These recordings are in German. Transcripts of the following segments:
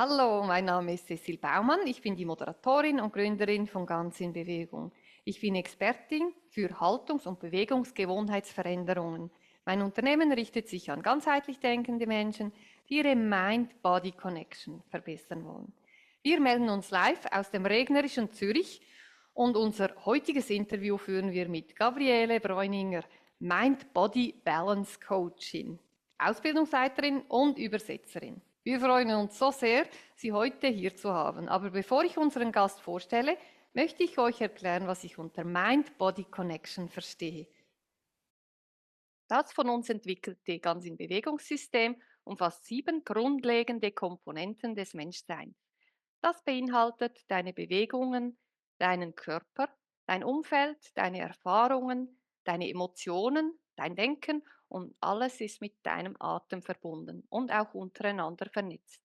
Hallo, mein Name ist Cecil Baumann. Ich bin die Moderatorin und Gründerin von Ganz in Bewegung. Ich bin Expertin für Haltungs- und Bewegungsgewohnheitsveränderungen. Mein Unternehmen richtet sich an ganzheitlich denkende Menschen, die ihre Mind-Body-Connection verbessern wollen. Wir melden uns live aus dem regnerischen Zürich und unser heutiges Interview führen wir mit Gabriele Bräuninger, Mind-Body-Balance-Coachin, Ausbildungsleiterin und Übersetzerin. Wir freuen uns so sehr, Sie heute hier zu haben. Aber bevor ich unseren Gast vorstelle, möchte ich euch erklären, was ich unter Mind-Body-Connection verstehe. Das von uns entwickelte Ganz-in-Bewegungssystem umfasst 7 grundlegende Komponenten des Menschseins. Das beinhaltet deine Bewegungen, deinen Körper, dein Umfeld, deine Erfahrungen, deine Emotionen, dein Denken und alles ist mit deinem Atem verbunden und auch untereinander vernetzt.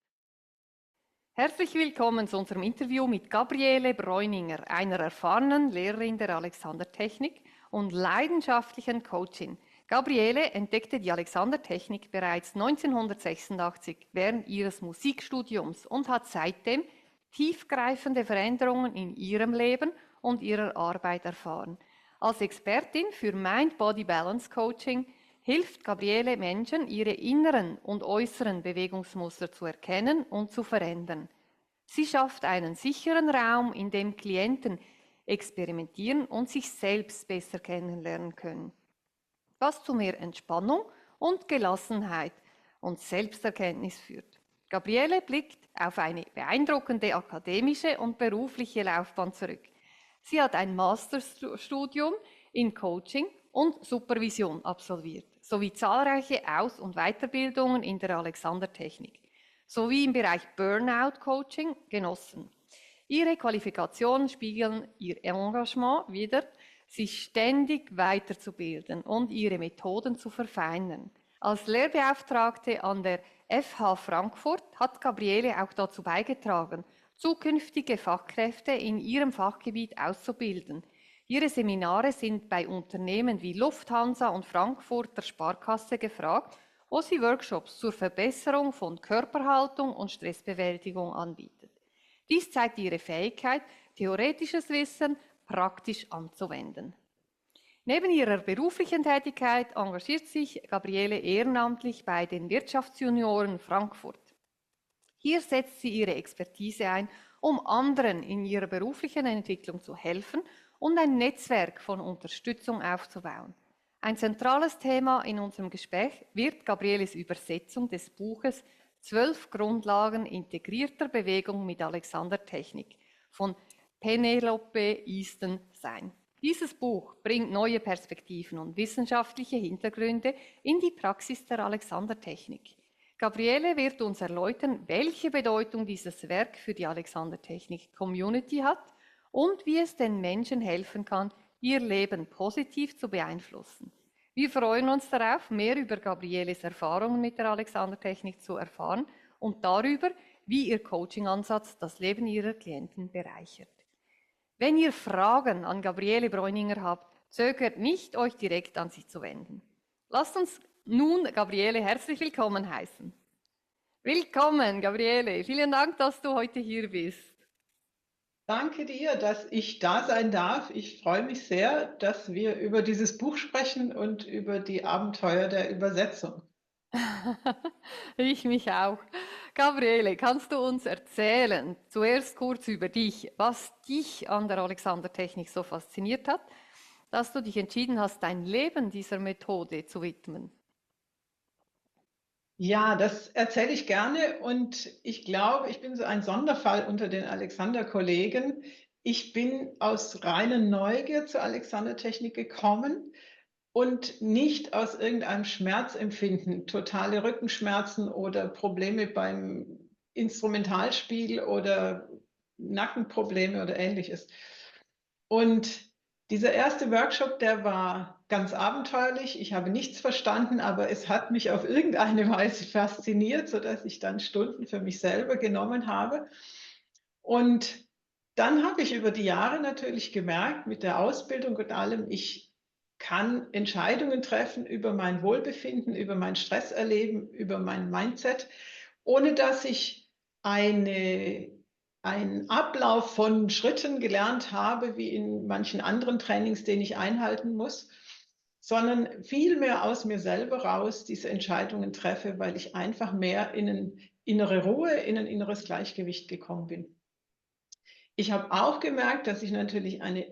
Herzlich willkommen zu unserem Interview mit Gabriele Bräuninger, einer erfahrenen Lehrerin der Alexander-Technik und leidenschaftlichen Coachin. Gabriele entdeckte die Alexander-Technik bereits 1986 während ihres Musikstudiums und hat seitdem tiefgreifende Veränderungen in ihrem Leben und ihrer Arbeit erfahren. Als Expertin für Mind-Body-Balance-Coaching hilft Gabriele Menschen, ihre inneren und äußeren Bewegungsmuster zu erkennen und zu verändern. Sie schafft einen sicheren Raum, in dem Klienten experimentieren und sich selbst besser kennenlernen können, was zu mehr Entspannung und Gelassenheit und Selbsterkenntnis führt. Gabriele blickt auf eine beeindruckende akademische und berufliche Laufbahn zurück. Sie hat ein Masterstudium in Coaching und Supervision absolviert, sowie zahlreiche Aus- und Weiterbildungen in der Alexander-Technik, sowie im Bereich Burnout-Coaching genossen. Ihre Qualifikationen spiegeln ihr Engagement wider, sich ständig weiterzubilden und ihre Methoden zu verfeinern. Als Lehrbeauftragte an der FH Frankfurt hat Gabriele auch dazu beigetragen, zukünftige Fachkräfte in ihrem Fachgebiet auszubilden. Ihre Seminare sind bei Unternehmen wie Lufthansa und Frankfurter Sparkasse gefragt, wo sie Workshops zur Verbesserung von Körperhaltung und Stressbewältigung anbietet. Dies zeigt ihre Fähigkeit, theoretisches Wissen praktisch anzuwenden. Neben ihrer beruflichen Tätigkeit engagiert sich Gabriele ehrenamtlich bei den Wirtschaftsjunioren Frankfurt. Hier setzt sie ihre Expertise ein, um anderen in ihrer beruflichen Entwicklung zu helfen und ein Netzwerk von Unterstützung aufzubauen. Ein zentrales Thema in unserem Gespräch wird Gabrieles Übersetzung des Buches 12 Grundlagen integrierter Bewegung mit Alexander-Technik von Penelope Easton sein. Dieses Buch bringt neue Perspektiven und wissenschaftliche Hintergründe in die Praxis der Alexander-Technik. Gabriele wird uns erläutern, welche Bedeutung dieses Werk für die Alexander-Technik-Community hat und wie es den Menschen helfen kann, ihr Leben positiv zu beeinflussen. Wir freuen uns darauf, mehr über Gabrieles Erfahrungen mit der Alexander-Technik zu erfahren und darüber, wie ihr Coaching-Ansatz das Leben ihrer Klienten bereichert. Wenn ihr Fragen an Gabriele Bräuninger habt, zögert nicht, euch direkt an sie zu wenden. Lasst uns nun Gabriele herzlich willkommen heißen. Willkommen, Gabriele. Vielen Dank, dass du heute hier bist. Danke dir, dass ich da sein darf. Ich freue mich sehr, dass wir über dieses Buch sprechen und über die Abenteuer der Übersetzung. Ich mich auch. Gabriele, kannst du uns erzählen, zuerst kurz über dich, was dich an der Alexander-Technik so fasziniert hat, dass du dich entschieden hast, dein Leben dieser Methode zu widmen? Ja, das erzähle ich gerne und ich glaube, ich bin so ein Sonderfall unter den Alexander-Kollegen. Ich bin aus reiner Neugier zur Alexander-Technik gekommen und nicht aus irgendeinem Schmerzempfinden, totale Rückenschmerzen oder Probleme beim Instrumentalspiel oder Nackenprobleme oder ähnliches. Und dieser erste Workshop, der war ganz abenteuerlich. Ich habe nichts verstanden, aber es hat mich auf irgendeine Weise fasziniert, sodass ich dann Stunden für mich selber genommen habe. Und dann habe ich über die Jahre natürlich gemerkt, mit der Ausbildung und allem, ich kann Entscheidungen treffen über mein Wohlbefinden, über mein Stresserleben, über mein Mindset, ohne dass ich einen Ablauf von Schritten gelernt habe, wie in manchen anderen Trainings, den ich einhalten muss, sondern viel mehr aus mir selber raus diese Entscheidungen treffe, weil ich einfach mehr in eine innere Ruhe, in ein inneres Gleichgewicht gekommen bin. Ich habe auch gemerkt, dass ich natürlich eine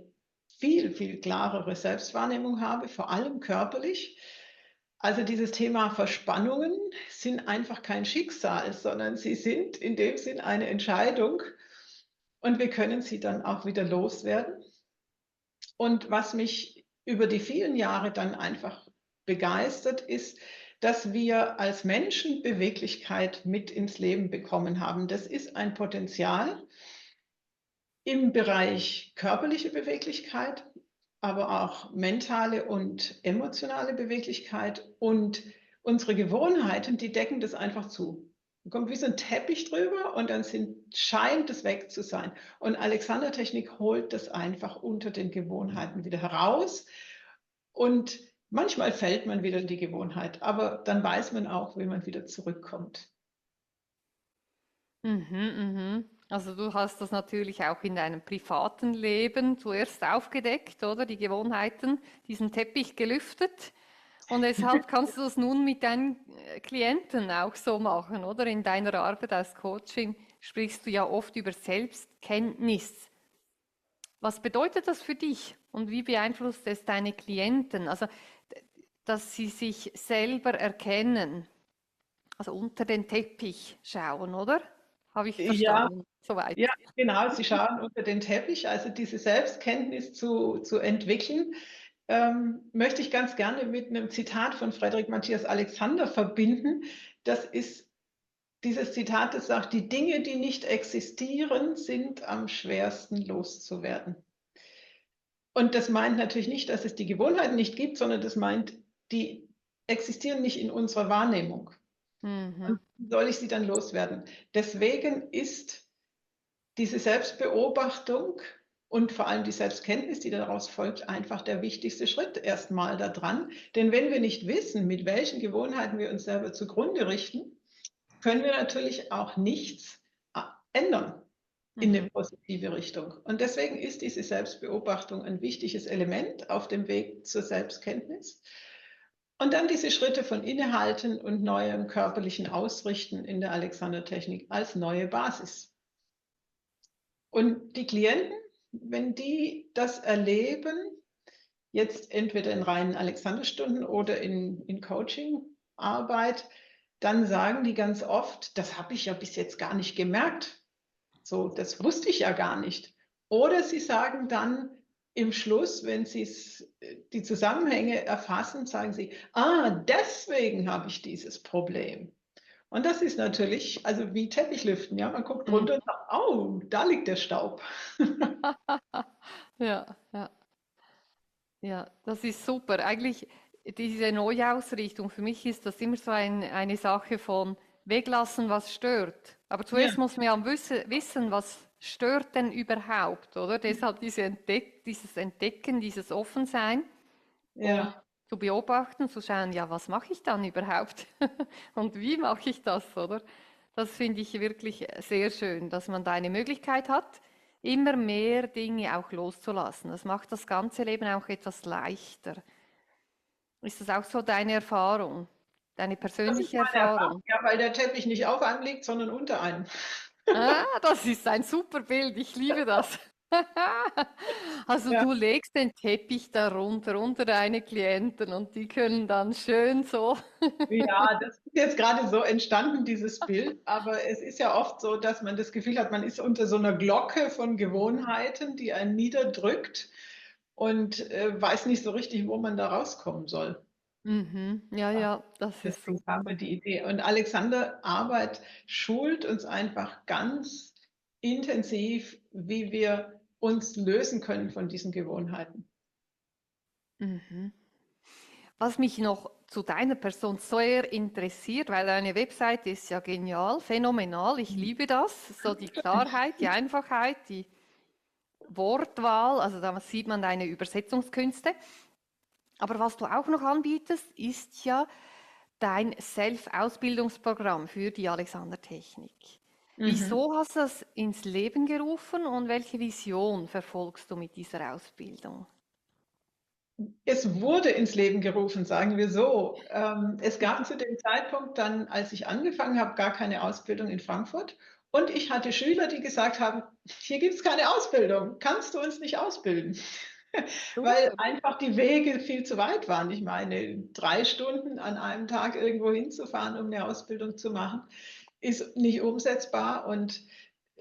viel, viel klarere Selbstwahrnehmung habe, vor allem körperlich. Also dieses Thema Verspannungen sind einfach kein Schicksal, sondern sie sind in dem Sinn eine Entscheidung und wir können sie dann auch wieder loswerden. Und was mich über die vielen Jahre dann einfach begeistert, ist, dass wir als Menschen Beweglichkeit mit ins Leben bekommen haben. Das ist ein Potenzial im Bereich körperliche Beweglichkeit, aber auch mentale und emotionale Beweglichkeit. Und unsere Gewohnheiten, die decken das einfach zu. Da kommt wie so ein Teppich drüber und dann scheint es weg zu sein. Und Alexander-Technik holt das einfach unter den Gewohnheiten wieder heraus. Und manchmal fällt man wieder in die Gewohnheit, aber dann weiß man auch, wie man wieder zurückkommt. Mhm, mhm. Also du hast das natürlich auch in deinem privaten Leben zuerst aufgedeckt, oder? Die Gewohnheiten, diesen Teppich gelüftet. Und deshalb kannst du das nun mit deinen Klienten auch so machen, oder? In deiner Arbeit als Coaching sprichst du ja oft über Selbstkenntnis. Was bedeutet das für dich und wie beeinflusst es deine Klienten? Also, dass sie sich selber erkennen, also unter den Teppich schauen, oder? Habe ich Ja, verstanden, soweit. ja, genau. Sie schauen unter den Teppich, also diese Selbstkenntnis zu entwickeln, möchte ich ganz gerne mit einem Zitat von Friedrich Matthias Alexander verbinden. Das ist dieses Zitat, das sagt, die Dinge, die nicht existieren, sind am schwersten loszuwerden. Und das meint natürlich nicht, dass es die Gewohnheiten nicht gibt, sondern das meint, die existieren nicht in unserer Wahrnehmung. Mhm. Und wie soll ich sie dann loswerden? Deswegen ist diese Selbstbeobachtung und vor allem die Selbstkenntnis, die daraus folgt, einfach der wichtigste Schritt erstmal da dran. Denn wenn wir nicht wissen, mit welchen Gewohnheiten wir uns selber zugrunde richten, können wir natürlich auch nichts ändern in eine Mhm. positive Richtung. Und deswegen ist diese Selbstbeobachtung ein wichtiges Element auf dem Weg zur Selbstkenntnis. Und dann diese Schritte von Innehalten und neuem körperlichen Ausrichten in der Alexander-Technik als neue Basis. Und die Klienten, wenn die das erleben, jetzt entweder in reinen Alexanderstunden oder in Coaching-Arbeit, dann sagen die ganz oft, das habe ich ja bis jetzt gar nicht gemerkt. So, das wusste ich ja gar nicht. Oder sie sagen dann im Schluss, wenn sie die Zusammenhänge erfassen, sagen sie, ah, deswegen habe ich dieses Problem. Und das ist natürlich, also wie Teppichlüften, ja, man guckt Mhm. runter und sagt, oh, da liegt der Staub. Ja, ja, ja, das ist super. Eigentlich diese Neuausrichtung, für mich ist das immer so eine Sache von weglassen, was stört. Aber Ja, zuerst muss man ja wissen, was stört denn überhaupt, oder? Deshalb dieses Entdecken, dieses Offensein und ja. zu beobachten, zu schauen, ja, was mache ich dann überhaupt? Und wie mache ich das, oder? Das finde ich wirklich sehr schön, dass man da eine Möglichkeit hat, immer mehr Dinge auch loszulassen. Das macht das ganze Leben auch etwas leichter. Ist das auch so deine Erfahrung, deine Das ist persönliche meine Erfahrung, Erfahrung? ja, weil der Teppich nicht auf einem liegt, sondern unter einem. Ah, das ist ein super Bild, ich liebe das. Also Ja. du legst den Teppich darunter, unter deine Klienten und die können dann schön so. Ja, das ist jetzt gerade so entstanden, dieses Bild. Aber es ist ja oft so, dass man das Gefühl hat, man ist unter so einer Glocke von Gewohnheiten, die einen niederdrückt und weiß nicht so richtig, wo man da rauskommen soll. Mhm. Ja, ja, das ist Deswegen haben wir super. die Idee. Und Alexander Arbeit schult uns einfach ganz intensiv, wie wir uns lösen können von diesen Gewohnheiten. Mhm. Was mich noch zu deiner Person sehr interessiert, weil deine Webseite ist ja genial, phänomenal, ich liebe das, so die Klarheit, die Einfachheit, die Wortwahl, also da sieht man deine Übersetzungskünste. Aber was du auch noch anbietest, ist ja dein Self-Ausbildungsprogramm für die Alexander-Technik. Mhm. Wieso hast du das ins Leben gerufen und welche Vision verfolgst du mit dieser Ausbildung? Es wurde ins Leben gerufen, sagen wir so. Es gab zu dem Zeitpunkt dann, als ich angefangen habe, gar keine Ausbildung in Frankfurt. Und ich hatte Schüler, die gesagt haben, hier gibt es keine Ausbildung, kannst du uns nicht ausbilden? Weil Super. einfach die Wege viel zu weit waren. Ich meine, 3 Stunden an einem Tag irgendwo hinzufahren, um eine Ausbildung zu machen, ist nicht umsetzbar und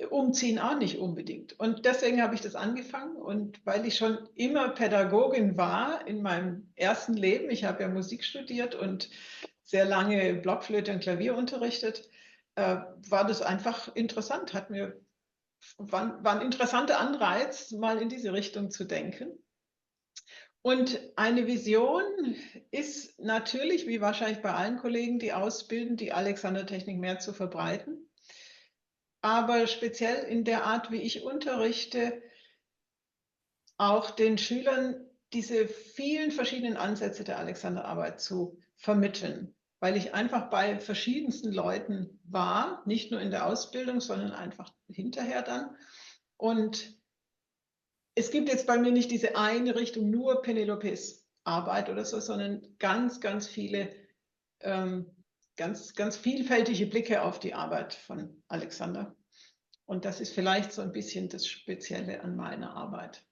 umziehen auch nicht unbedingt. Und deswegen habe ich das angefangen. Und weil ich schon immer Pädagogin war in meinem ersten Leben, ich habe ja Musik studiert und sehr lange Blockflöte und Klavier unterrichtet, war das einfach interessant, war ein interessanter Anreiz, mal in diese Richtung zu denken. Und eine Vision ist natürlich, wie wahrscheinlich bei allen Kollegen, die ausbilden, die Alexander-Technik mehr zu verbreiten. Aber speziell in der Art, wie ich unterrichte, auch den Schülern diese vielen verschiedenen Ansätze der Alexanderarbeit zu vermitteln, weil ich einfach bei verschiedensten Leuten war, nicht nur in der Ausbildung, sondern einfach hinterher dann. Und es gibt jetzt bei mir nicht diese eine Richtung, nur Penelopes Arbeit oder so, sondern ganz, ganz viele, ähm, ganz vielfältige Blicke auf die Arbeit von Alexander. Und das ist vielleicht so ein bisschen das Spezielle an meiner Arbeit.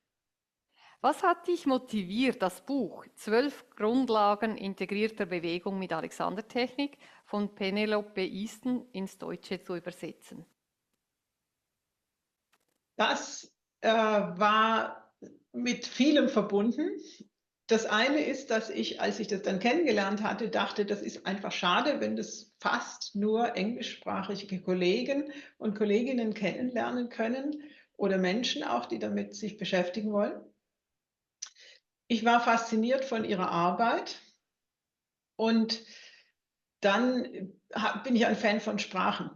Was hat dich motiviert, das Buch „12 Grundlagen integrierter Bewegung mit Alexandertechnik“ von Penelope Easton ins Deutsche zu übersetzen? Das war mit vielem verbunden. Das eine ist, dass ich, als ich das dann kennengelernt hatte, dachte, das ist einfach schade, wenn das fast nur englischsprachige Kollegen und Kolleginnen kennenlernen können oder Menschen auch, die damit sich beschäftigen wollen. Ich war fasziniert von ihrer Arbeit und dann bin ich ein Fan von Sprachen.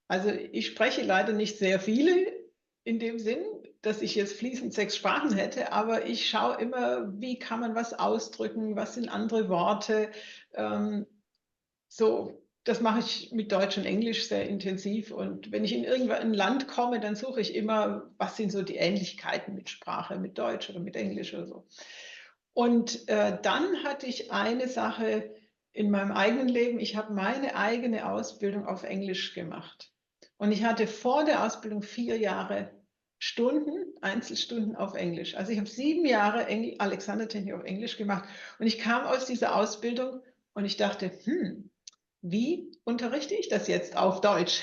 Also ich spreche leider nicht sehr viele in dem Sinn, dass ich jetzt fließend 6 Sprachen hätte, aber ich schaue immer, wie kann man was ausdrücken, was sind andere Worte. Ähm, so, das mache ich mit Deutsch und Englisch sehr intensiv. Und wenn ich in irgendein Land komme, dann suche ich immer, was sind so die Ähnlichkeiten mit Sprache, mit Deutsch oder mit Englisch oder so. Und dann hatte ich eine Sache in meinem eigenen Leben. Ich habe meine eigene Ausbildung auf Englisch gemacht. Und ich hatte vor der Ausbildung 4 Jahre Stunden, Einzelstunden auf Englisch. Also ich habe 7 Jahre Alexandertechnik auf Englisch gemacht. Und ich kam aus dieser Ausbildung und ich dachte, wie unterrichte ich das jetzt auf Deutsch?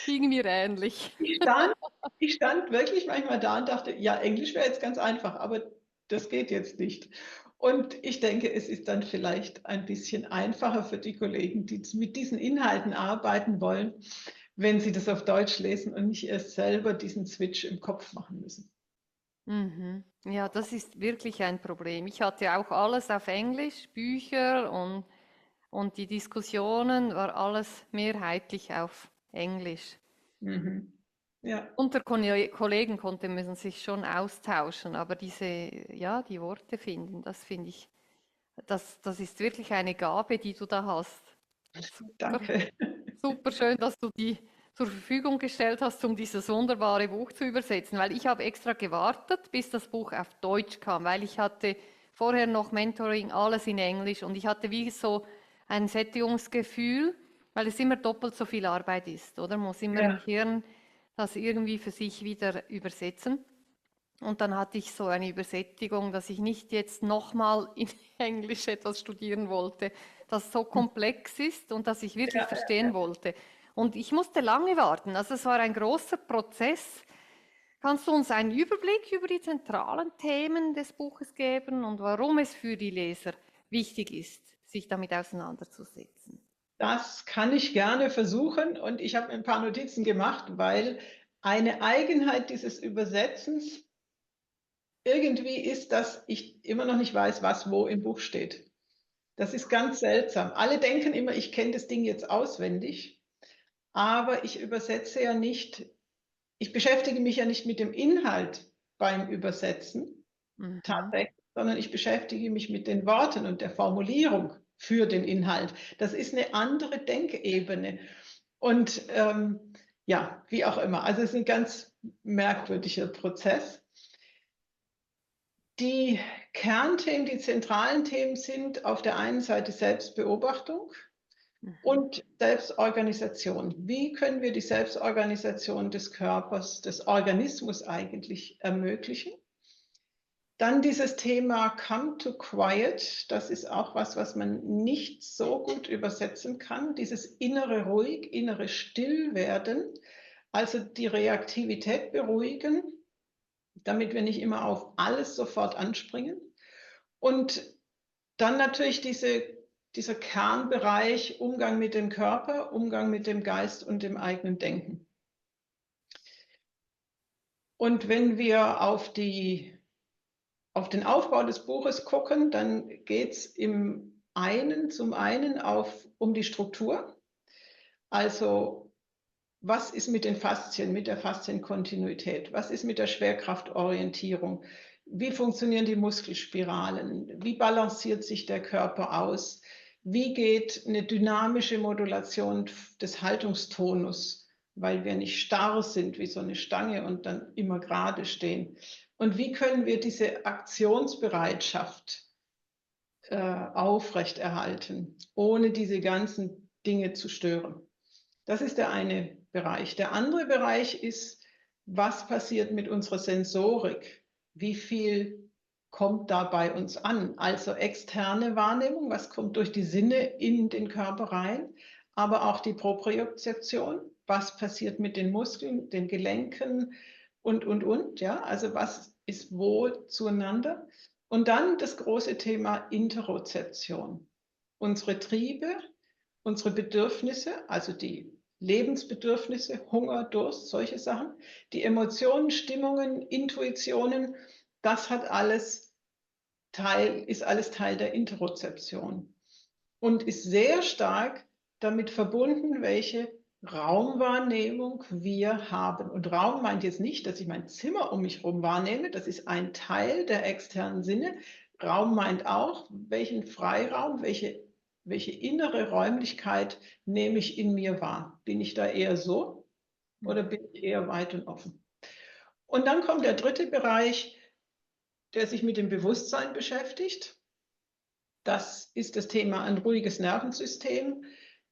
Ging mir ähnlich. Ich stand, ich stand wirklich manchmal da und dachte, ja, Englisch wäre jetzt ganz einfach, aber das geht jetzt nicht. Und ich denke, es ist dann vielleicht ein bisschen einfacher für die Kollegen, die mit diesen Inhalten arbeiten wollen, wenn sie das auf Deutsch lesen und nicht erst selber diesen Switch im Kopf machen müssen. Mhm. Ja, das ist wirklich ein Problem. Ich hatte auch alles auf Englisch, Bücher und die Diskussionen war alles mehrheitlich auf Englisch. Mhm. Ja, Unter Kollegen konnte man sich schon austauschen, aber ja, die Worte finden, das finde ich, das ist wirklich eine Gabe, die du da hast. Super, danke. super schön, dass du die zur Verfügung gestellt hast, um dieses wunderbare Buch zu übersetzen, weil ich habe extra gewartet, bis das Buch auf Deutsch kam, weil ich hatte vorher noch Mentoring, alles in Englisch und ich hatte wie so ein Sättigungsgefühl, weil es immer doppelt so viel Arbeit ist, oder? Muss immer im Ja, Hirn das irgendwie für sich wieder übersetzen. Und dann hatte ich so eine Übersättigung, dass ich nicht jetzt nochmal in Englisch etwas studieren wollte, das so komplex ist und das ich wirklich ja, verstehen ja. wollte. Und ich musste lange warten. Also es war ein großer Prozess. Kannst du uns einen Überblick über die zentralen Themen des Buches geben und warum es für die Leser wichtig ist, sich damit auseinanderzusetzen? Das kann ich gerne versuchen und ich habe mir ein paar Notizen gemacht, weil eine Eigenheit dieses Übersetzens irgendwie ist, dass ich immer noch nicht weiß, was wo im Buch steht. Das ist ganz seltsam. Alle denken immer, ich kenne das Ding jetzt auswendig, aber ich übersetze ja nicht, ich beschäftige mich ja nicht mit dem Inhalt beim Übersetzen Mhm. tatsächlich, sondern ich beschäftige mich mit den Worten und der Formulierung für den Inhalt. Das ist eine andere Denkebene. Und ja, wie auch immer. Also es ist ein ganz merkwürdiger Prozess. Die Kernthemen, die zentralen Themen sind auf der einen Seite Selbstbeobachtung Mhm. und Selbstorganisation. Wie können wir die Selbstorganisation des Körpers, des Organismus eigentlich ermöglichen? Dann dieses Thema Come to Quiet, das ist auch was, was man nicht so gut übersetzen kann. Dieses innere Ruhig, innere Stillwerden, also die Reaktivität beruhigen, damit wir nicht immer auf alles sofort anspringen. Und dann natürlich dieser Kernbereich Umgang mit dem Körper, Umgang mit dem Geist und dem eigenen Denken. Und wenn wir auf den Aufbau des Buches gucken, dann geht es zum einen um die Struktur. Also was ist mit den Faszien, mit der Faszienkontinuität? Was ist mit der Schwerkraftorientierung? Wie funktionieren die Muskelspiralen? Wie balanciert sich der Körper aus? Wie geht eine dynamische Modulation des Haltungstonus, weil wir nicht starr sind wie so eine Stange und dann immer gerade stehen? Und wie können wir diese Aktionsbereitschaft aufrechterhalten, ohne diese ganzen Dinge zu stören? Das ist der eine Bereich. Der andere Bereich ist, was passiert mit unserer Sensorik? Wie viel kommt da bei uns an? Also externe Wahrnehmung, was kommt durch die Sinne in den Körper rein, aber auch die Propriozeption, was passiert mit den Muskeln, den Gelenken und. Ja, also was ist wo zueinander? Und dann das große Thema Interozeption. Unsere Triebe, unsere Bedürfnisse, also die Lebensbedürfnisse, Hunger, Durst, solche Sachen, die Emotionen, Stimmungen, Intuitionen, das ist alles Teil der Interozeption und ist sehr stark damit verbunden, welche Raumwahrnehmung wir haben. Und Raum meint jetzt nicht, dass ich mein Zimmer um mich herum wahrnehme, das ist ein Teil der externen Sinne. Raum meint auch, welchen Freiraum, welche innere Räumlichkeit nehme ich in mir wahr? Bin ich da eher so oder bin ich eher weit und offen? Und dann kommt der dritte Bereich, der sich mit dem Bewusstsein beschäftigt. Das ist das Thema, ein ruhiges Nervensystem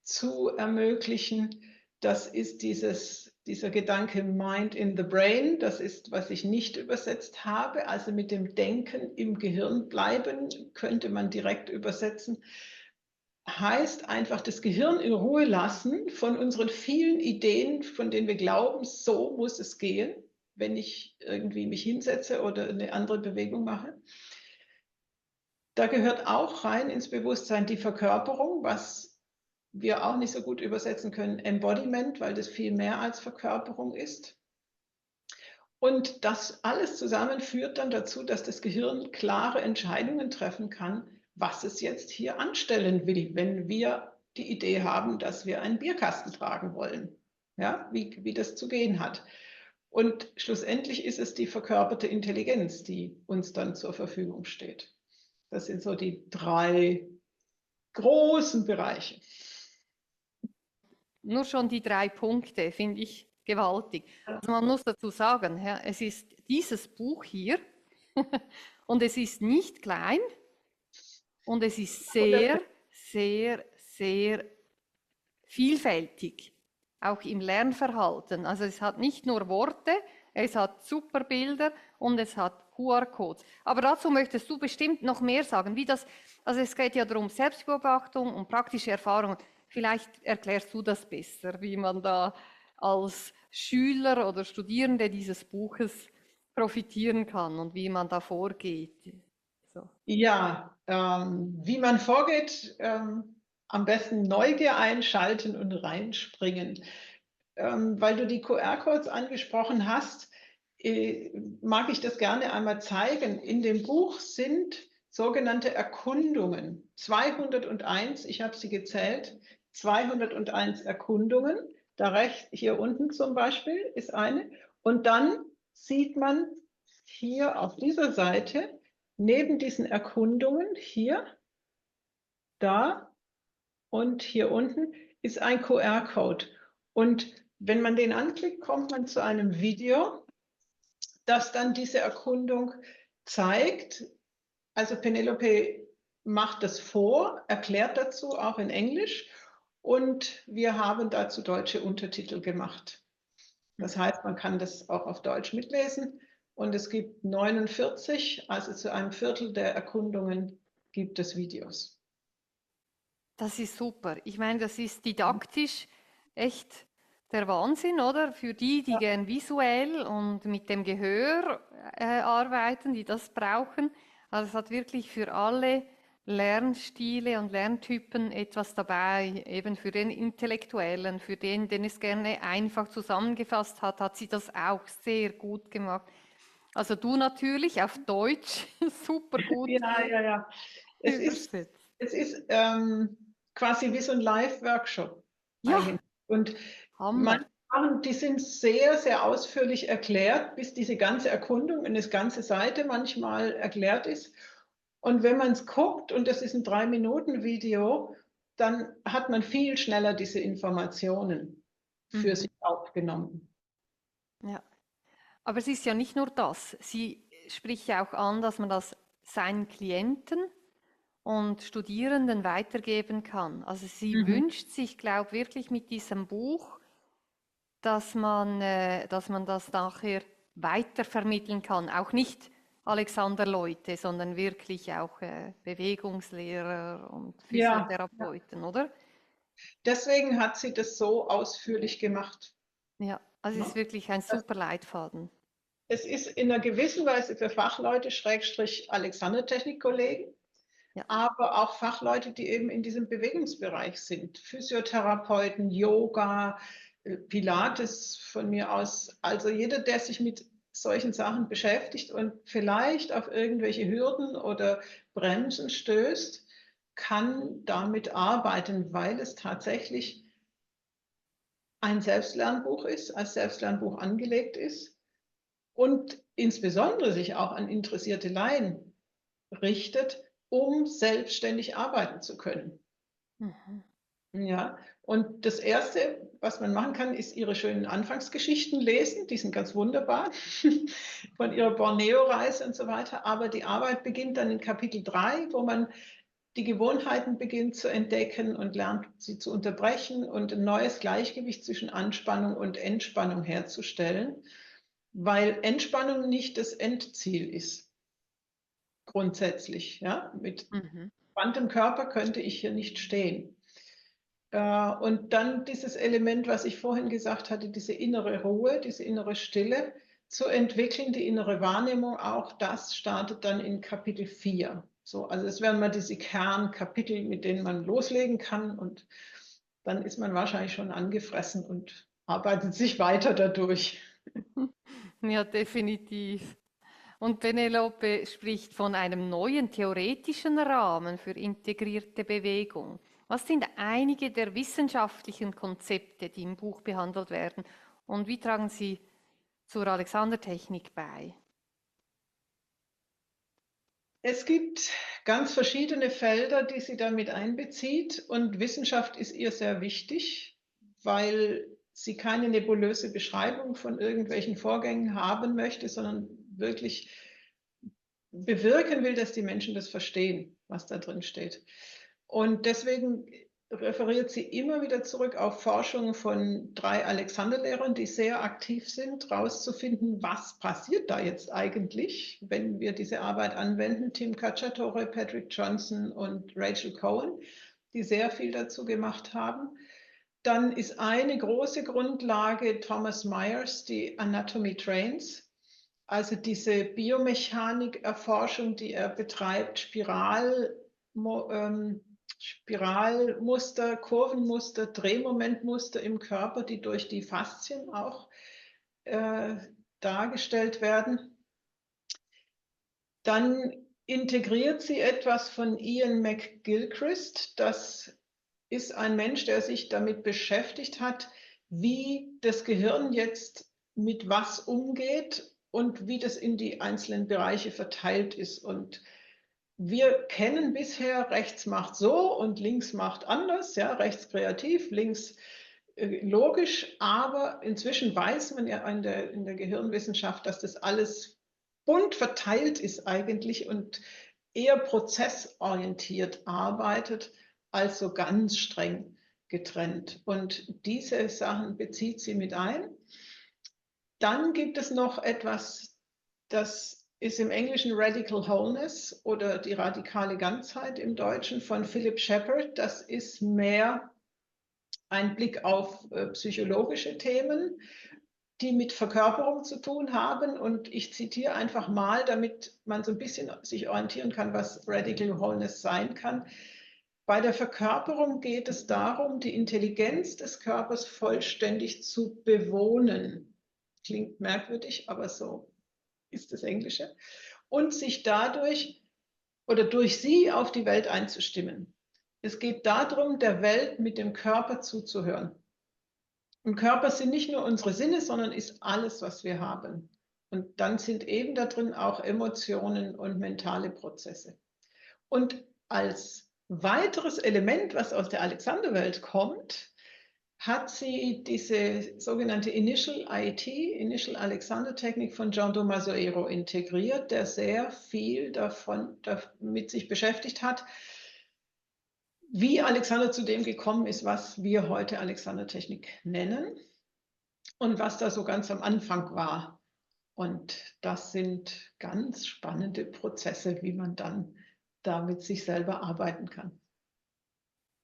zu ermöglichen. Das ist dieser Gedanke Mind in the Brain. Das ist, was ich nicht übersetzt habe. Also mit dem Denken im Gehirn bleiben, könnte man direkt übersetzen. Heißt einfach das Gehirn in Ruhe lassen von unseren vielen Ideen, von denen wir glauben, so muss es gehen, wenn ich irgendwie mich hinsetze oder eine andere Bewegung mache. Da gehört auch rein ins Bewusstsein die Verkörperung, was wir auch nicht so gut übersetzen können, Embodiment, weil das viel mehr als Verkörperung ist. Und das alles zusammen führt dann dazu, dass das Gehirn klare Entscheidungen treffen kann, was es jetzt hier anstellen will, wenn wir die Idee haben, dass wir einen Bierkasten tragen wollen. Ja, wie das zu gehen hat. Und schlussendlich ist es die verkörperte Intelligenz, die uns dann zur Verfügung steht. Das sind so die drei großen Bereiche. Nur schon die 3 Punkte finde ich gewaltig. Also man muss dazu sagen, ja, es ist dieses Buch hier und es ist nicht klein und es ist sehr, sehr, sehr vielfältig, auch im Lernverhalten. Also es hat nicht nur Worte, es hat super Bilder und es hat QR-Codes. Aber dazu möchtest du bestimmt noch mehr sagen, wie das, also es geht ja darum, Selbstbeobachtung und praktische Erfahrungen. Vielleicht erklärst du das besser, wie man da als Schüler oder Studierende dieses Buches profitieren kann und wie man da vorgeht. So. Ja, wie man vorgeht, am besten Neugier einschalten und reinspringen. Weil du die QR-Codes angesprochen hast, mag ich das gerne einmal zeigen. In dem Buch sind sogenannte Erkundungen. 201, ich habe sie gezählt, 201 Erkundungen. Da rechts, hier unten zum Beispiel, ist eine. Und dann sieht man hier auf dieser Seite, neben diesen Erkundungen, hier, da und hier unten, ist ein QR-Code. Und wenn man den anklickt, kommt man zu einem Video, das dann diese Erkundung zeigt. Also Penelope macht das vor, erklärt dazu auch in Englisch und wir haben dazu deutsche Untertitel gemacht. Das heißt, man kann das auch auf Deutsch mitlesen und es gibt 49, also zu einem Viertel der Erkundungen gibt es Videos. Das ist super. Ich meine, das ist didaktisch echt der Wahnsinn, oder? Für die, die Ja. gern visuell und mit dem Gehör arbeiten, die das brauchen. Also es hat wirklich für alle Lernstile und Lerntypen etwas dabei. Eben für den Intellektuellen, für den, den es gerne einfach zusammengefasst hat, hat sie das auch sehr gut gemacht. Also du natürlich auf Deutsch, super gut Ja. Es ist, übersetzt. es ist quasi wie so ein Live-Workshop Ja, eigentlich. Und Hammer. manche Sachen, die sind sehr, sehr ausführlich erklärt, bis diese ganze Erkundung, eine ganze Seite manchmal erklärt ist. Und wenn man es guckt, und das ist ein 3-Minuten-Video, dann hat man viel schneller diese Informationen für Mhm. sich aufgenommen. Ja. Aber es ist ja nicht nur das. Sie spricht ja auch an, dass man das seinen Klienten und Studierenden weitergeben kann. Also sie Mhm. wünscht sich, glaube ich, wirklich mit diesem Buch, dass man das nachher weitervermitteln kann. Auch nicht Alexander-Leute, sondern wirklich auch Bewegungslehrer und Ja, Physiotherapeuten, oder? deswegen hat sie das so ausführlich gemacht. Ja, also es ist Ne? wirklich ein super Leitfaden. Es ist in einer gewissen Weise für Fachleute, Schrägstrich Alexander-Technik-Kollegen, Ja. aber auch Fachleute, die eben in diesem Bewegungsbereich sind. Physiotherapeuten, Yoga, Pilates von mir aus. Also jeder, der sich mit solchen Sachen beschäftigt und vielleicht auf irgendwelche Hürden oder Bremsen stößt, kann damit arbeiten, weil es tatsächlich ein Selbstlernbuch ist, als Selbstlernbuch angelegt ist und insbesondere sich auch an interessierte Laien richtet, um selbstständig arbeiten zu können. Mhm. Ja, und das Erste, was man machen kann, ist ihre schönen Anfangsgeschichten lesen. Die sind ganz wunderbar von ihrer Borneo-Reise und so weiter. Aber die Arbeit beginnt dann in Kapitel 3, wo man die Gewohnheiten beginnt zu entdecken und lernt, sie zu unterbrechen und ein neues Gleichgewicht zwischen Anspannung und Entspannung herzustellen, weil Entspannung nicht das Endziel ist, grundsätzlich. Ja? Mit Mhm. entspanntem Körper könnte ich hier nicht stehen. Und dann dieses Element, was ich vorhin gesagt hatte, diese innere Ruhe, diese innere Stille zu entwickeln, die innere Wahrnehmung auch, das startet dann in Kapitel 4. So, also es wären mal diese Kernkapitel, mit denen man loslegen kann und dann ist man wahrscheinlich schon angefressen und arbeitet sich weiter dadurch. Ja, definitiv. Und Penelope spricht von einem neuen theoretischen Rahmen für integrierte Bewegung. Was sind einige der wissenschaftlichen Konzepte, die im Buch behandelt werden? Und wie tragen sie zur Alexander-Technik bei? Es gibt ganz verschiedene Felder, die sie damit einbezieht und Wissenschaft ist ihr sehr wichtig, weil sie keine nebulöse Beschreibung von irgendwelchen Vorgängen haben möchte, sondern wirklich bewirken will, dass die Menschen das verstehen, was da drin steht. Und deswegen referiert sie immer wieder zurück auf Forschungen von 3 Alexander-Lehrern, die sehr aktiv sind, herauszufinden, was passiert da jetzt eigentlich, wenn wir diese Arbeit anwenden. Tim Cacciatore, Patrick Johnson und Rachel Cohen, die sehr viel dazu gemacht haben. Dann ist eine große Grundlage Thomas Myers, die Anatomy Trains, also diese Biomechanik-Erforschung, die er betreibt, Spiralmuster, Kurvenmuster, Drehmomentmuster im Körper, die durch die Faszien auch äh, dargestellt werden. Dann integriert sie etwas von Ian McGilchrist. Das ist ein Mensch, der sich damit beschäftigt hat, wie das Gehirn jetzt mit was umgeht und wie das in die einzelnen Bereiche verteilt ist. Und wir kennen bisher, rechts macht so und links macht anders, ja, rechts kreativ, links logisch, aber inzwischen weiß man ja in der Gehirnwissenschaft, dass das alles bunt verteilt ist eigentlich und eher prozessorientiert arbeitet, als so ganz streng getrennt. Und diese Sachen bezieht sie mit ein. Dann gibt es noch etwas, das ist im Englischen Radical Wholeness oder die radikale Ganzheit im Deutschen von Philip Shepard. Das ist mehr ein Blick auf psychologische Themen, die mit Verkörperung zu tun haben. Und ich zitiere einfach mal, damit man so ein bisschen sich orientieren kann, was Radical Wholeness sein kann. Bei der Verkörperung geht es darum, die Intelligenz des Körpers vollständig zu bewohnen. Klingt merkwürdig, aber so ist das Englische. Und sich dadurch oder durch sie auf die Welt einzustimmen. Es geht darum, der Welt mit dem Körper zuzuhören. Und Körper sind nicht nur unsere Sinne, sondern ist alles, was wir haben. Und dann sind eben da drin auch Emotionen und mentale Prozesse. Und als weiteres Element, was aus der Alexanderwelt kommt, hat sie diese sogenannte Initial IT, Initial Alexander Technik von John Tommaso-Ero integriert, der sehr viel davon mit sich beschäftigt hat, wie Alexander zu dem gekommen ist, was wir heute Alexander-Technik nennen und was da so ganz am Anfang war. Und das sind ganz spannende Prozesse, wie man dann da mit sich selber arbeiten kann.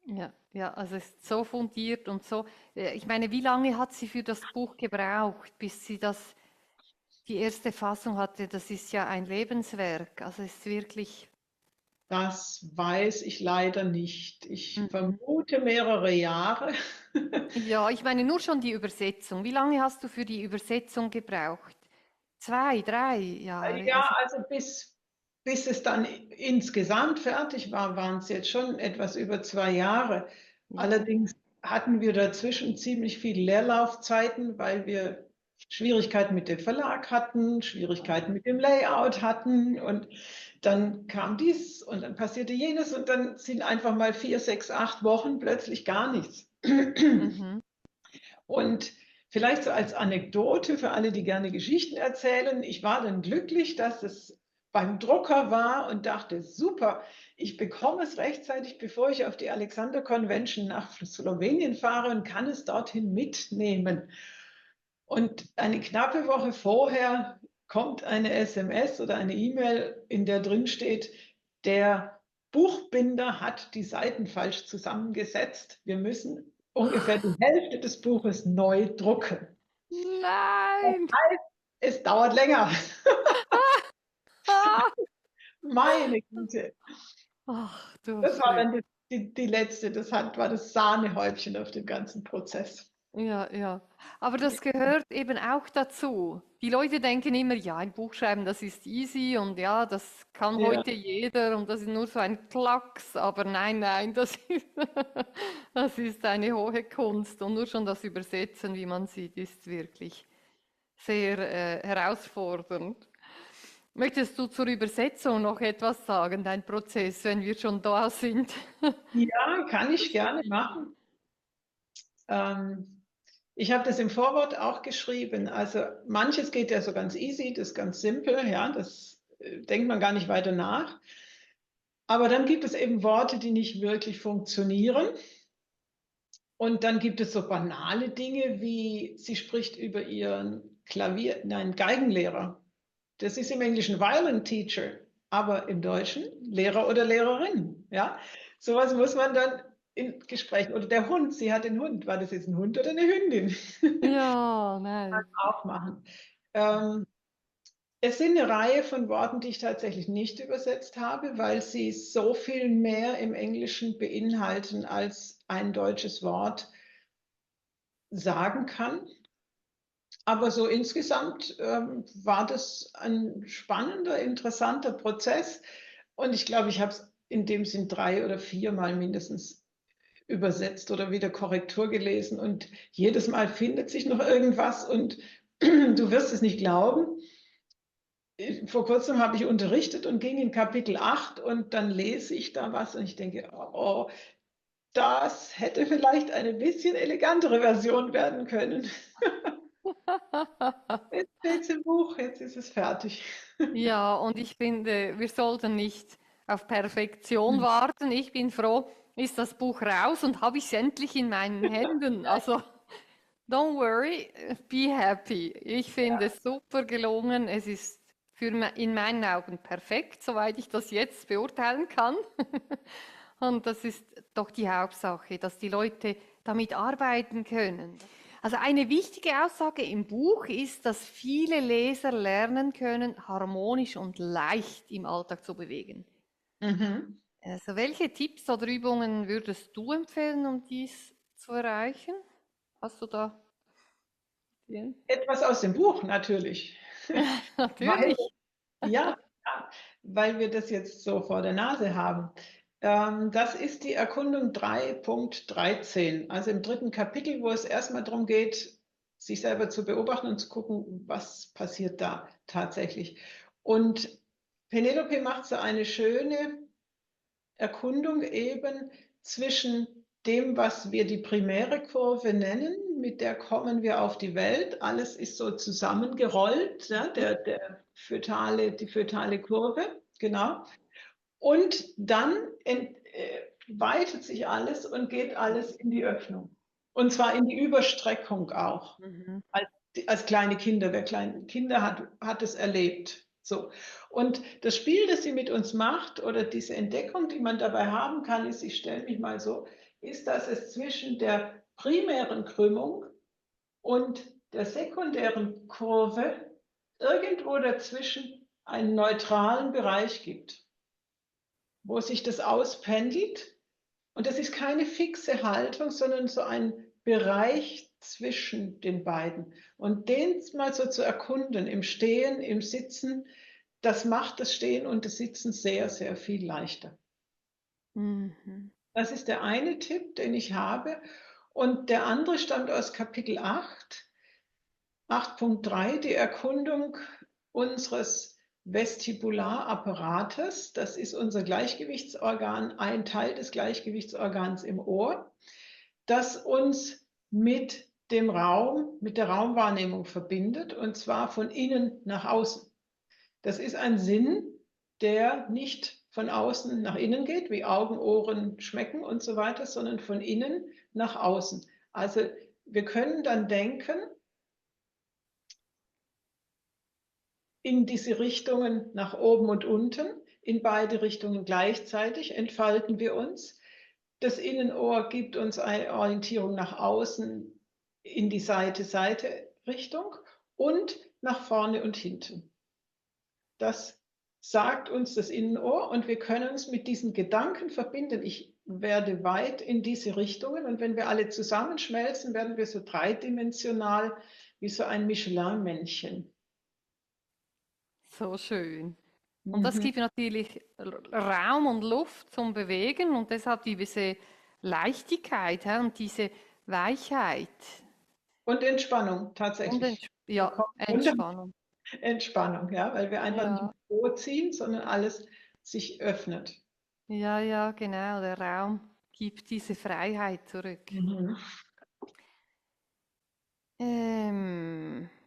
Ja, ja, also es ist so fundiert und so. Ich meine, wie lange hat sie für das Buch gebraucht, bis sie die erste Fassung hatte? Das ist ja ein Lebenswerk. Also es ist wirklich. Das weiß ich leider nicht. Ich Mhm. vermute mehrere Jahre. Ja, ich meine nur schon die Übersetzung. Wie lange hast du für die Übersetzung gebraucht? 2, 3 Jahre? Ja, Also, also bis es dann insgesamt fertig war, waren es jetzt schon etwas über 2 Jahre. ja. Allerdings hatten wir dazwischen ziemlich viel Leerlaufzeiten, weil wir Schwierigkeiten mit dem Verlag hatten, Schwierigkeiten mit dem Layout hatten und dann kam dies und dann passierte jenes und dann sind einfach mal 4, 6, 8 Wochen plötzlich gar nichts. Mhm. Und vielleicht so als Anekdote für alle, die gerne Geschichten erzählen. Ich war dann glücklich, dass es beim Drucker war und dachte, super, ich bekomme es rechtzeitig, bevor ich auf die Alexander Convention nach Slowenien fahre und kann es dorthin mitnehmen. Und eine knappe Woche vorher kommt eine SMS oder eine E-Mail, in der drin steht, der Buchbinder hat die Seiten falsch zusammengesetzt. Wir müssen ungefähr die Hälfte des Buches neu drucken. Das Nein! heißt, es dauert länger. Ah! Meine Güte. Ach, du Das war Früh. dann die letzte, war das Sahnehäubchen auf dem ganzen Prozess. Ja, ja. Aber das gehört eben auch dazu. Die Leute denken immer, ja, ein Buch schreiben, das ist easy und ja, das kann Ja. heute jeder und das ist nur so ein Klacks. Aber nein, nein, das ist eine hohe Kunst und nur schon das Übersetzen, wie man sieht, ist wirklich sehr herausfordernd. Möchtest du zur Übersetzung noch etwas sagen, dein Prozess, wenn wir schon da sind? Ja, kann ich gerne machen. Ich habe das im Vorwort auch geschrieben. Also manches geht ja so ganz easy, das ist ganz simpel, ja, das denkt man gar nicht weiter nach. Aber dann gibt es eben Worte, die nicht wirklich funktionieren. Und dann gibt es so banale Dinge wie, sie spricht über ihren Geigenlehrer. Das ist im Englischen Violin Teacher, aber im Deutschen Lehrer oder Lehrerin. Ja, sowas muss man dann in Gesprächen. Oder der Hund, sie hat den Hund. War das jetzt ein Hund oder eine Hündin? Ja, nein. Auch machen. Ähm, Es sind eine Reihe von Worten, die ich tatsächlich nicht übersetzt habe, weil sie so viel mehr im Englischen beinhalten, als ein deutsches Wort sagen kann. Aber so insgesamt war das ein spannender, interessanter Prozess. Und ich glaube, ich habe es in dem Sinn 3 oder 4 Mal mindestens übersetzt oder wieder Korrektur gelesen. Und jedes Mal findet sich noch irgendwas und du wirst es nicht glauben. Vor kurzem habe ich unterrichtet und ging in Kapitel 8 und dann lese ich da was und ich denke, oh, Das hätte vielleicht eine bisschen elegantere Version werden können. Jetzt steht's im Buch, jetzt ist es fertig. Ja, und ich finde, wir sollten nicht auf Perfektion warten. Ich bin froh, ist das Buch raus und habe ich es endlich in meinen Händen. Also, don't worry, be happy. Ich finde es super gelungen. Es ist in meinen Augen perfekt, soweit ich das jetzt beurteilen kann. Und das ist doch die Hauptsache, dass die Leute damit arbeiten können. Also eine wichtige Aussage im Buch ist, dass viele Leser lernen können, harmonisch und leicht im Alltag zu bewegen. Mhm. Also welche Tipps oder Übungen würdest du empfehlen, um dies zu erreichen? Hast du da Ideen? Etwas aus dem Buch natürlich, weil Natürlich. ja, ja, weil wir das jetzt so vor der Nase haben. Das ist die Erkundung 3.13, also im dritten Kapitel, wo es erstmal darum geht, sich selber zu beobachten und zu gucken, was passiert da tatsächlich. Und Penelope macht so eine schöne Erkundung eben zwischen dem, was wir die primäre Kurve nennen, mit der kommen wir auf die Welt. Alles ist so zusammengerollt, ja, die fötale Kurve, genau. Und dann weitet sich alles und geht alles in die Öffnung. Und zwar in die Überstreckung auch. Mhm. Als kleine Kinder, wer kleine Kinder hat, hat es erlebt. So. Und das Spiel, das sie mit uns macht oder diese Entdeckung, die man dabei haben kann, ist, ich stelle mich mal so, ist, dass es zwischen der primären Krümmung und der sekundären Kurve irgendwo dazwischen einen neutralen Bereich gibt, wo sich das auspendelt. Und das ist keine fixe Haltung, sondern so ein Bereich zwischen den beiden. Und den mal so zu erkunden, im Stehen, im Sitzen, das macht das Stehen und das Sitzen sehr, sehr viel leichter. Mhm. Das ist der eine Tipp, den ich habe. Und der andere stammt aus Kapitel 8, 8.3, die Erkundung unseres Vestibularapparates. Das ist unser Gleichgewichtsorgan, ein Teil des Gleichgewichtsorgans im Ohr, das uns mit dem Raum, mit der Raumwahrnehmung verbindet, und zwar von innen nach außen. Das ist ein Sinn, der nicht von außen nach innen geht, wie Augen, Ohren, Schmecken und so weiter, sondern von innen nach außen. Also wir können dann denken, in diese Richtungen nach oben und unten, in beide Richtungen gleichzeitig entfalten wir uns. Das Innenohr gibt uns eine Orientierung nach außen in die Seite-Seite-Richtung und nach vorne und hinten. Das sagt uns das Innenohr und wir können uns mit diesen Gedanken verbinden. Ich werde weit in diese Richtungen und wenn wir alle zusammenschmelzen, werden wir so dreidimensional wie so ein Michelin-Männchen. So schön. Und das Mhm. gibt natürlich Raum und Luft zum Bewegen und deshalb diese Leichtigkeit, hä, und diese Weichheit Und Entspannung, und tatsächlich. Wir ja, kommen runter, Entspannung. Entspannung, ja, weil wir einfach nicht Ja, vorziehen, sondern alles sich öffnet. ja, ja, genau. Der Raum gibt diese Freiheit zurück. Mhm.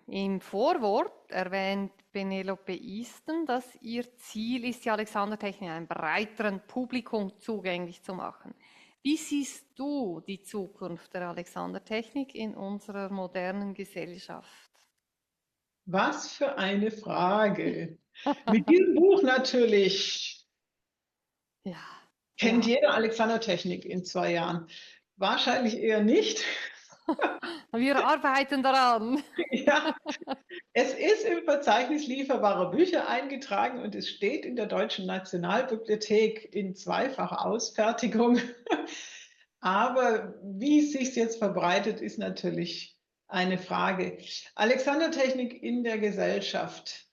Im Vorwort erwähnt Penelope Easton, dass ihr Ziel ist, die Alexandertechnik einem breiteren Publikum zugänglich zu machen. Wie siehst du die Zukunft der Alexandertechnik in unserer modernen Gesellschaft? Was für eine Frage. Mit diesem Buch natürlich Ja, kennt ja. jeder Alexander-Technik in 2 Jahren. Wahrscheinlich eher nicht. Wir arbeiten daran. Ja, es ist im Verzeichnis lieferbarer Bücher eingetragen und es steht in der Deutschen Nationalbibliothek in zweifacher Ausfertigung. Aber wie es sich jetzt verbreitet, ist natürlich eine Frage. Alexandertechnik in der Gesellschaft.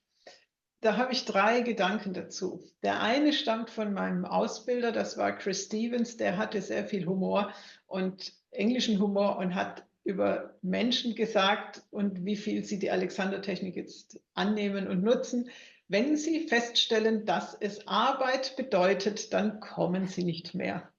Da habe ich 3 Gedanken dazu. Der eine stammt von meinem Ausbilder, das war Chris Stevens, der hatte sehr viel Humor und englischen Humor und hat über Menschen gesagt und wie viel sie die Alexander-Technik jetzt annehmen und nutzen. Wenn sie feststellen, dass es Arbeit bedeutet, dann kommen sie nicht mehr.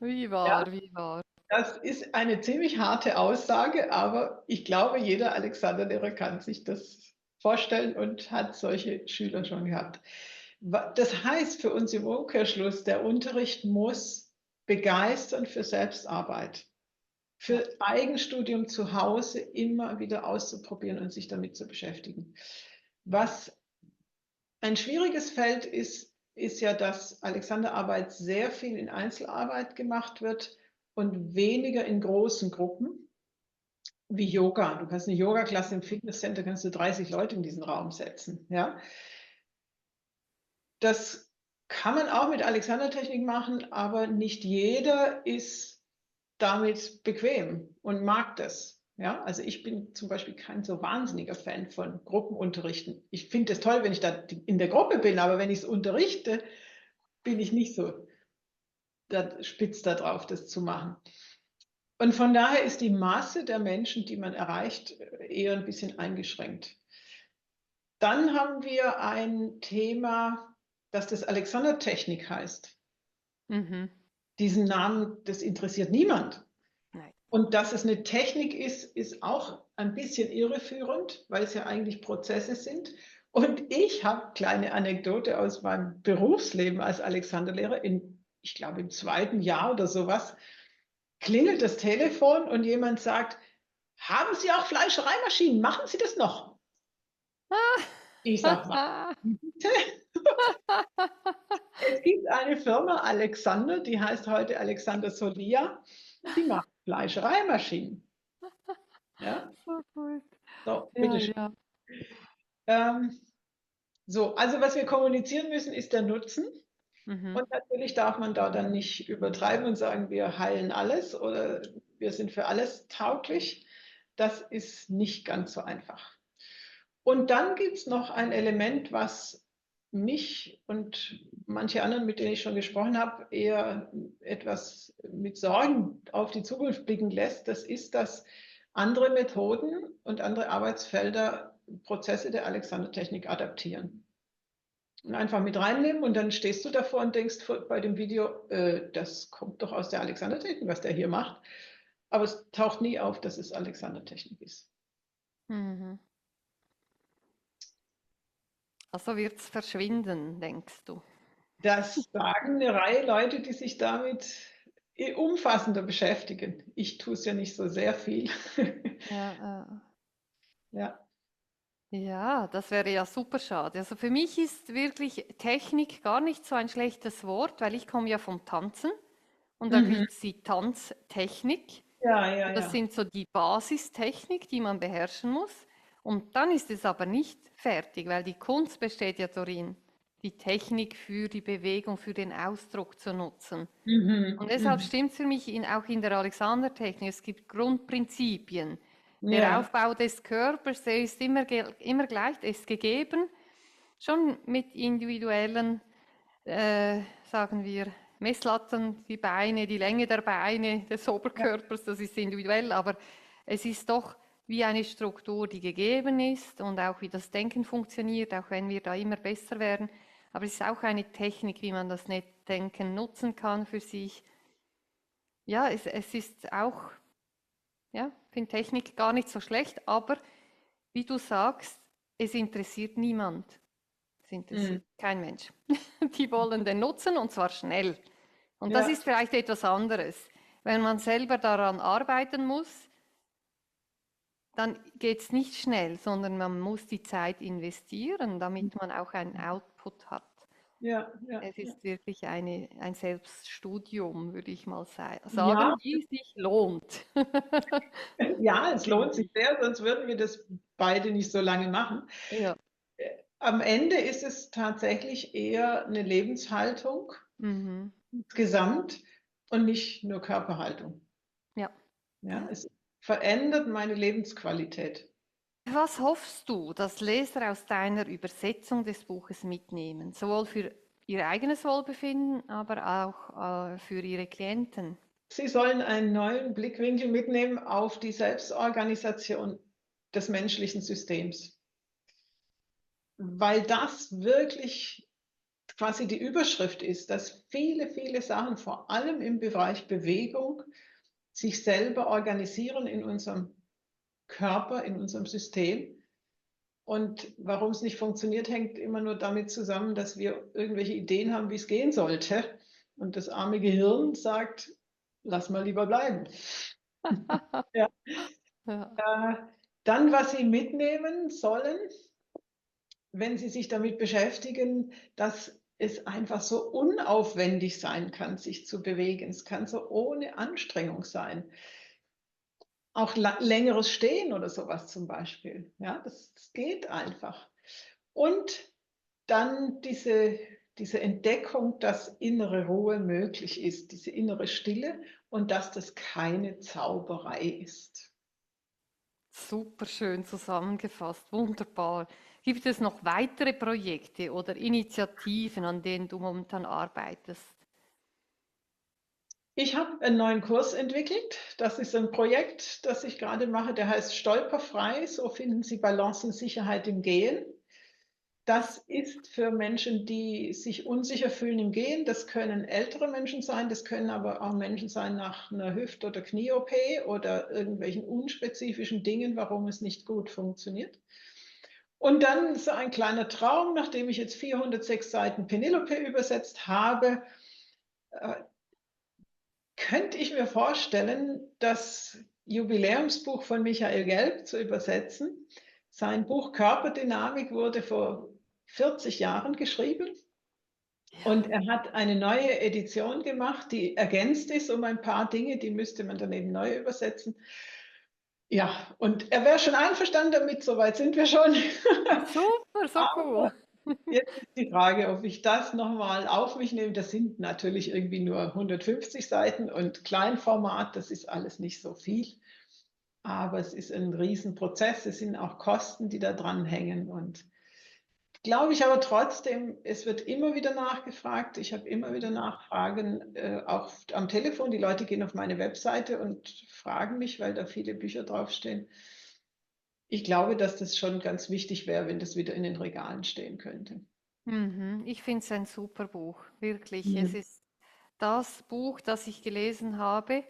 Wie Ja, wahr, wie wahr. das ist eine ziemlich harte Aussage, aber ich glaube, jeder Alexanderlehrer kann sich das vorstellen und hat solche Schüler schon gehabt. Das heißt für uns im Umkehrschluss, der Unterricht muss begeistern für Selbstarbeit, Ja. für Eigenstudium zu Hause immer wieder auszuprobieren und sich damit zu beschäftigen. Was ein schwieriges Feld ist, ist ja, dass Alexanderarbeit sehr viel in Einzelarbeit gemacht wird und weniger in großen Gruppen, wie Yoga. Du kannst eine Yoga-Klasse im Fitnesscenter, kannst du 30 Leute in diesen Raum setzen. Ja? Das kann man auch mit Alexandertechnik machen, aber nicht jeder ist damit bequem und mag das. Ja, also ich bin zum Beispiel kein so wahnsinniger Fan von Gruppenunterrichten. Ich finde es toll, wenn ich da in der Gruppe bin, aber wenn ich es unterrichte, bin ich nicht so spitz darauf, das zu machen. Und von daher ist die Masse der Menschen, die man erreicht, eher ein bisschen eingeschränkt. Dann haben wir ein Thema, das Alexandertechnik heißt. Mhm. Diesen Namen, das interessiert niemand. Nein. Und dass es eine Technik ist, ist auch ein bisschen irreführend, weil es ja eigentlich Prozesse sind. Und ich habe kleine Anekdote aus meinem Berufsleben als Alexanderlehrer. Ich glaube, im zweiten Jahr oder sowas klingelt das Telefon und jemand sagt, haben Sie auch Fleischereimaschinen? Machen Sie das noch? Ich sage, was bitte? Es gibt eine Firma Alexander, die heißt heute Alexander Solia, die macht Fleischereimaschinen. Ja, So gut. so, Ja, bitteschön. ja. Ähm, so, also was wir kommunizieren müssen, ist der Nutzen. Mhm. Und natürlich darf man da dann nicht übertreiben und sagen, wir heilen alles oder wir sind für alles tauglich. Das ist nicht ganz so einfach. Und dann gibt es noch ein Element, was mich und manche anderen, mit denen ich schon gesprochen habe, eher etwas mit Sorgen auf die Zukunft blicken lässt. Das ist, dass andere Methoden und andere Arbeitsfelder Prozesse der Alexander-Technik adaptieren. Und einfach mit reinnehmen und dann stehst du davor und denkst bei dem Video, das kommt doch aus der Alexander-Technik, was der hier macht. Aber es taucht nie auf, dass es Alexander-Technik ist. Mhm. Also wird es verschwinden, denkst du? Das sagen eine Reihe Leute, die sich damit umfassender beschäftigen. Ich tue es ja nicht so sehr viel. Ja, Ja. ja, das wäre ja super schade. Also für mich ist wirklich Technik gar nicht so ein schlechtes Wort, weil ich komme ja vom Tanzen und da Mhm. gibt es die Tanztechnik. Ja, ja, Und das ja. sind so die Basistechnik, die man beherrschen muss. Und dann ist es aber nicht fertig, weil die Kunst besteht ja darin, die Technik für die Bewegung, für den Ausdruck zu nutzen. Und Mhm. deshalb Mhm. stimmt es für mich auch in der Alexandertechnik, es gibt Grundprinzipien. Der Ja. Aufbau des Körpers, der ist immer gleich, der ist gegeben, schon mit individuellen, sagen wir, Messlatten, die Beine, die Länge der Beine, des Ja. Oberkörpers, das ist individuell, aber es ist doch wie eine Struktur, die gegeben ist und auch wie das Denken funktioniert, auch wenn wir da immer besser werden. Aber es ist auch eine Technik, wie man das Denken nutzen kann für sich. Ja, es ist auch, ja, finde Technik gar nicht so schlecht, aber wie du sagst, es interessiert niemand. Es Mhm. interessiert kein Mensch. Die wollen den nutzen und zwar schnell. Und das Ja. ist vielleicht etwas anderes. Wenn man selber daran arbeiten muss, dann geht es nicht schnell, sondern man muss die Zeit investieren, damit man auch einen Output hat. Ja. Ja. Es Ja. ist wirklich ein Selbststudium, würde ich mal Ja. sagen, die sich lohnt. Ja, es lohnt Finde sich ich. sehr, sonst würden wir das beide nicht so lange machen. Ja. Am Ende ist es tatsächlich eher eine Lebenshaltung Mhm. insgesamt und nicht nur Körperhaltung. Ja. Ja, es verändert meine Lebensqualität. Was hoffst du, dass Leser aus deiner Übersetzung des Buches mitnehmen, sowohl für ihr eigenes Wohlbefinden, aber auch für ihre Klienten? Sie sollen einen neuen Blickwinkel mitnehmen auf die Selbstorganisation des menschlichen Systems, weil das wirklich quasi die Überschrift ist, dass viele, viele Sachen, vor allem im Bereich Bewegung, sich selber organisieren in unserem Körper, in unserem System. Und warum es nicht funktioniert, hängt immer nur damit zusammen, dass wir irgendwelche Ideen haben, wie es gehen sollte. Und das arme Gehirn sagt, lass mal lieber bleiben. Ja. Ja. Dann, was Sie mitnehmen sollen, wenn Sie sich damit beschäftigen, dass es einfach so unaufwendig sein kann, sich zu bewegen. Es kann so ohne Anstrengung sein. Auch längeres Stehen oder sowas zum Beispiel. Ja, das geht einfach. Und dann diese Entdeckung, dass innere Ruhe möglich ist, diese innere Stille und dass das keine Zauberei ist. Super schön zusammengefasst, wunderbar. Gibt es noch weitere Projekte oder Initiativen, an denen du momentan arbeitest? Ich habe einen neuen Kurs entwickelt. Das ist ein Projekt, das ich gerade mache, der heißt Stolperfrei. So finden Sie Balance und Sicherheit im Gehen. Das ist für Menschen, die sich unsicher fühlen im Gehen. Das können ältere Menschen sein, das können aber auch Menschen sein nach einer Hüft- oder Knie-OP oder irgendwelchen unspezifischen Dingen, warum es nicht gut funktioniert. Und dann so ein kleiner Traum, nachdem ich jetzt 406 Seiten Penelope übersetzt habe, äh, könnte ich mir vorstellen, das Jubiläumsbuch von Michael Gelb zu übersetzen. Sein Buch Körperdynamik wurde vor 40 Jahren geschrieben und Ja. er hat eine neue Edition gemacht, die ergänzt ist um ein paar Dinge, die müsste man dann eben neu übersetzen. Ja, und er wäre schon einverstanden damit, soweit sind wir schon. Super, so cool. Jetzt ist die Frage, ob ich das nochmal auf mich nehme. Das sind natürlich irgendwie nur 150 Seiten und Kleinformat, das ist alles nicht so viel. Aber es ist ein Riesenprozess, es sind auch Kosten, die da dran hängen. Und glaube ich aber trotzdem, es wird immer wieder nachgefragt. Ich habe immer wieder Nachfragen, auch am Telefon. Die Leute gehen auf meine Webseite und fragen mich, weil da viele Bücher draufstehen. Ich glaube, dass das schon ganz wichtig wäre, wenn das wieder in den Regalen stehen könnte. Mhm. Ich finde es ein super Buch, wirklich. Es Mhm. ist das Buch, das ich gelesen habe,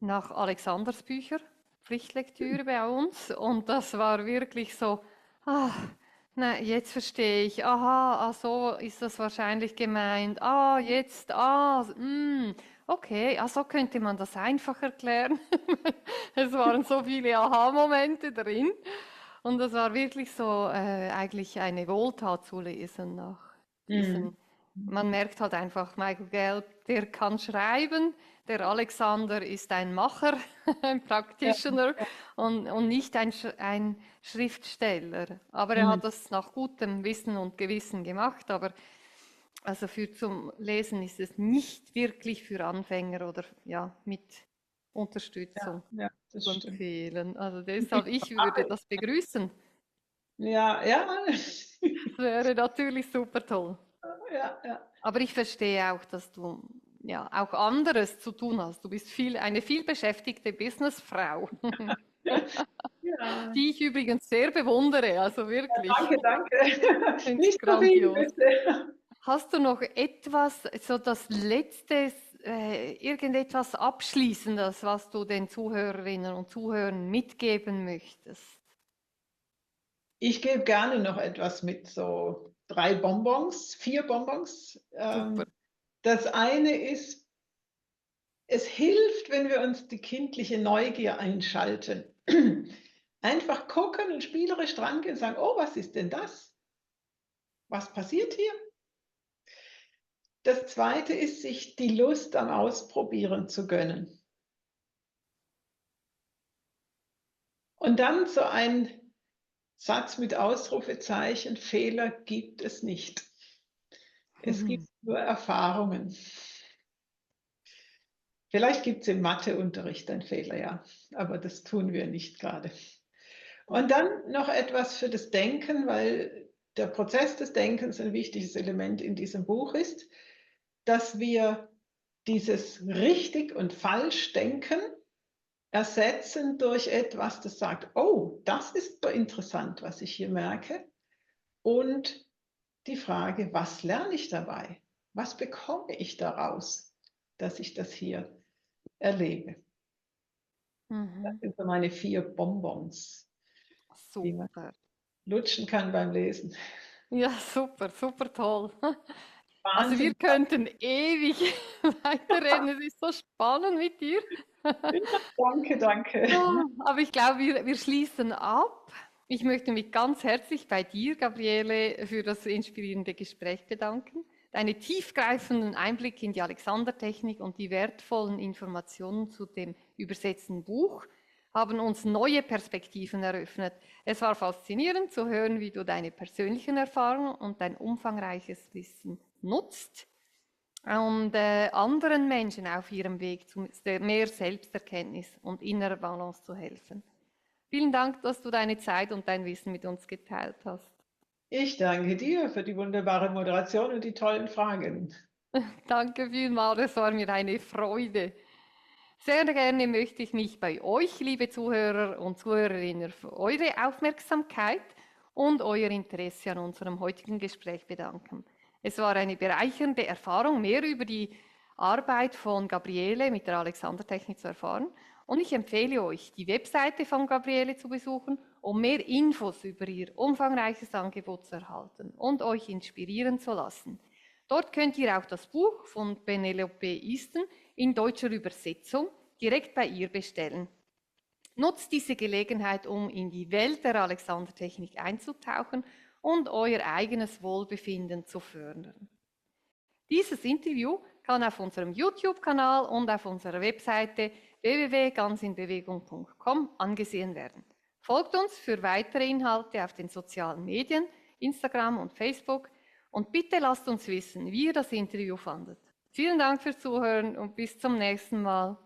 nach Alexanders Bücher, Pflichtlektüre bei uns. Und das war wirklich so, ah, na, jetzt verstehe ich. Aha, ah, so ist das wahrscheinlich gemeint. Ah, jetzt, okay, ah, so könnte man das einfach erklären. Es waren so viele Aha-Momente drin. Und das war wirklich so eigentlich eine Wohltat zu lesen nach Mhm. diesen. Man merkt halt einfach, Michael Gelb, der kann schreiben, der Alexander ist ein Macher, ein Ja, Practitioner ja. und nicht ein Schriftsteller. Aber er Mhm. hat das nach gutem Wissen und Gewissen gemacht. Aber also für zum Lesen ist es nicht wirklich für Anfänger oder ja, mit Ja, Unterstützung ja, das zu stimmt. empfehlen. Also Die deshalb, ich würde Sprache, das begrüßen. ja, ja, Das wäre natürlich super toll. ja, ja. Aber ich verstehe auch, dass du ja auch anderes zu tun hast. Du bist eine viel beschäftigte Businessfrau, Ja, die ich übrigens sehr bewundere. Also wirklich, danke, danke. finde es Nicht so viel, grandios. bitte. Hast du noch etwas, so das Letzte, irgendetwas Abschließendes, was du den Zuhörerinnen und Zuhörern mitgeben möchtest? Ich gebe gerne noch etwas mit, so 3 Bonbons, 4 Bonbons. Super. Das eine ist, es hilft, wenn wir uns die kindliche Neugier einschalten. Einfach gucken und spielerisch drangehen und sagen, oh, was ist denn das? Was passiert hier? Das zweite ist, sich die Lust am Ausprobieren zu gönnen. Und dann so ein Satz mit Ausrufezeichen, Fehler gibt es nicht. Es gibt nur Erfahrungen. Vielleicht gibt es im Matheunterricht einen Fehler, ja, aber das tun wir nicht gerade. Und dann noch etwas für das Denken, weil der Prozess des Denkens ein wichtiges Element in diesem Buch ist, dass wir dieses richtig und falsch Denken ersetzen durch etwas, das sagt, oh, das ist interessant, was ich hier merke. Und die Frage, was lerne ich dabei? Was bekomme ich daraus, dass ich das hier erlebe? Das Mhm. sind so meine 4 Bonbons, die man Super. lutschen kann beim Lesen. Ja, super, super toll. Also wir Wahnsinn. könnten ewig weiterreden. Es ist so spannend mit dir. Danke, danke. Aber ich glaube, wir schließen ab. Ich möchte mich ganz herzlich bei dir, Gabriele, für das inspirierende Gespräch bedanken. Deine tiefgreifenden Einblicke in die Alexandertechnik und die wertvollen Informationen zu dem übersetzten Buch haben uns neue Perspektiven eröffnet. Es war faszinierend zu hören, wie du deine persönlichen Erfahrungen und dein umfangreiches Wissen nutzt und anderen Menschen auf ihrem Weg zu mehr Selbsterkenntnis und innerer Balance zu helfen. Vielen Dank, dass du deine Zeit und dein Wissen mit uns geteilt hast. Ich danke dir für die wunderbare Moderation und die tollen Fragen. Danke vielmals, es war mir eine Freude. Sehr gerne möchte ich mich bei euch, liebe Zuhörer und Zuhörerinnen, für eure Aufmerksamkeit und euer Interesse an unserem heutigen Gespräch bedanken. Es war eine bereichernde Erfahrung, mehr über die Arbeit von Gabriele mit der Alexandertechnik zu erfahren. Und ich empfehle euch, die Webseite von Gabriele zu besuchen, um mehr Infos über ihr umfangreiches Angebot zu erhalten und euch inspirieren zu lassen. Dort könnt ihr auch das Buch von Penelope Easton in deutscher Übersetzung direkt bei ihr bestellen. Nutzt diese Gelegenheit, um in die Welt der Alexandertechnik einzutauchen und euer eigenes Wohlbefinden zu fördern. Dieses Interview kann auf unserem YouTube-Kanal und auf unserer Webseite www.ganzinbewegung.com angesehen werden. Folgt uns für weitere Inhalte auf den sozialen Medien, Instagram und Facebook und bitte lasst uns wissen, wie ihr das Interview fandet. Vielen Dank fürs Zuhören und bis zum nächsten Mal.